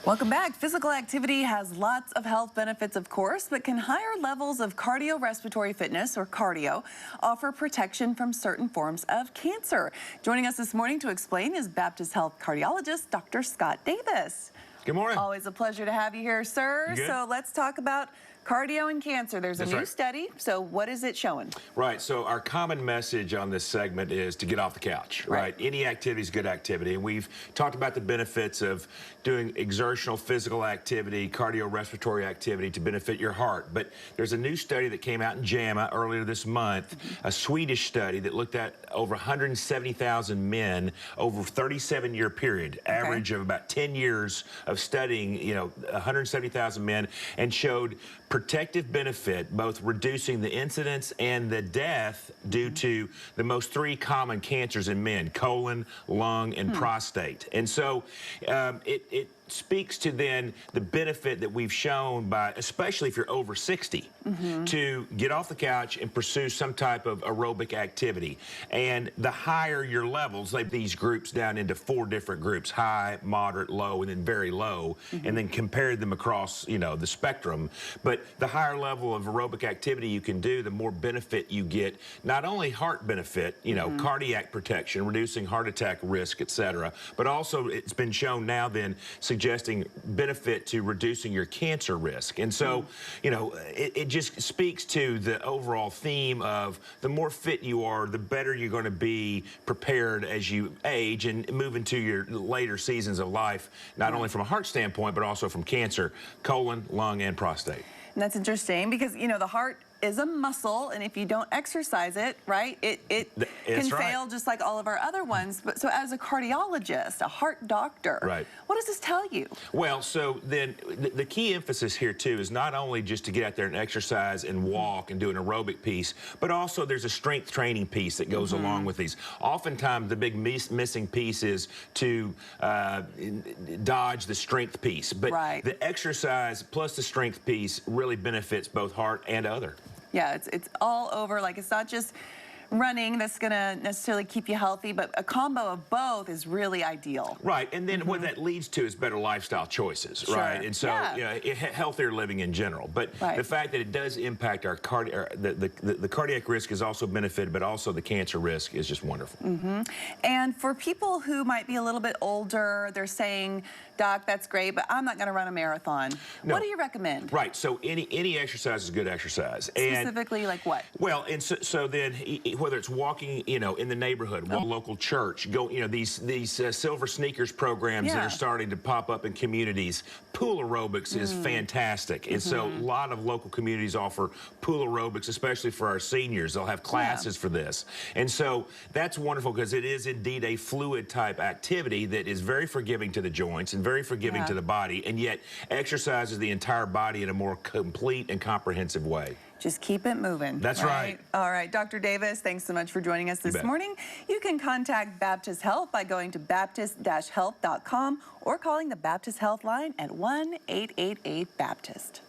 Welcome back. Physical activity has lots of health benefits, of course, but can higher levels of cardiorespiratory fitness, or cardio, offer protection from certain forms of cancer? Joining us this morning to explain is Baptist Health cardiologist, Dr. Scott Davis. Good morning. Always a pleasure to have you here, sir. So let's talk about cardio and cancer. There's a new study. So what is it showing? Right. So our common message on this segment is to get off the couch, right? Any activity is good activity. And we've talked about the benefits of doing exertional physical activity, cardiorespiratory activity to benefit your heart. But there's a new study that came out in JAMA earlier this month, a Swedish study that looked at over 170,000 men over a 37-year period, average of about 10 years of studying, 170,000 men, and showed protective benefit, both reducing the incidence and the death due to the most three common cancers in men: colon, lung, and prostate. And so it speaks to then the benefit that we've shown by, especially if you're over 60, to get off the couch and pursue some type of aerobic activity. And the higher your levels, they these groups down into 4 different groups: high, moderate, low, and then very low, and then compared them across, the spectrum. But the higher level of aerobic activity you can do, the more benefit you get. Not only heart benefit, cardiac protection, reducing heart attack risk, etc., but also it's been shown now then suggesting benefit to reducing your cancer risk. And so, it just speaks to the overall theme of the more fit you are, the better you're going to be prepared as you age and move into your later seasons of life, not only from a heart standpoint, but also from cancer, colon, lung, and prostate. And that's interesting because, the heart is a muscle, and if you don't exercise it, right, it can fail just like all of our other ones. But so as a cardiologist, a heart doctor, what does this tell you? Well, so then the key emphasis here too is not only just to get out there and exercise and walk and do an aerobic piece, but also there's a strength training piece that goes along with these. Oftentimes the big missing piece is to dodge the strength piece, but the exercise plus the strength piece really benefits both heart and other. Yeah, it's all over. Like, it's not just running that's going to necessarily keep you healthy, but a combo of both is really ideal. Right, and then what that leads to is better lifestyle choices, right? And so, healthier living in general. But the fact that it does impact our the cardiac risk is also benefited, but also the cancer risk is just wonderful. And for people who might be a little bit older, they're saying, Doc, that's great, but I'm not going to run a marathon. What do you recommend? Right, so any exercise is good exercise. Specifically, like what? Well, and so then whether it's walking, in the neighborhood, local church, these silver sneakers programs that are starting to pop up in communities. Pool aerobics is fantastic. And so a lot of local communities offer pool aerobics, especially for our seniors. They'll have classes for this. And so that's wonderful because it is indeed a fluid type activity that is very forgiving to the joints and very forgiving to the body, and yet exercises the entire body in a more complete and comprehensive way. Just keep it moving. That's right. All right, Dr. Davis, thanks so much for joining us this morning. You can contact Baptist Health by going to baptist-health.com or calling the Baptist Health line at 1-888-BAPTIST.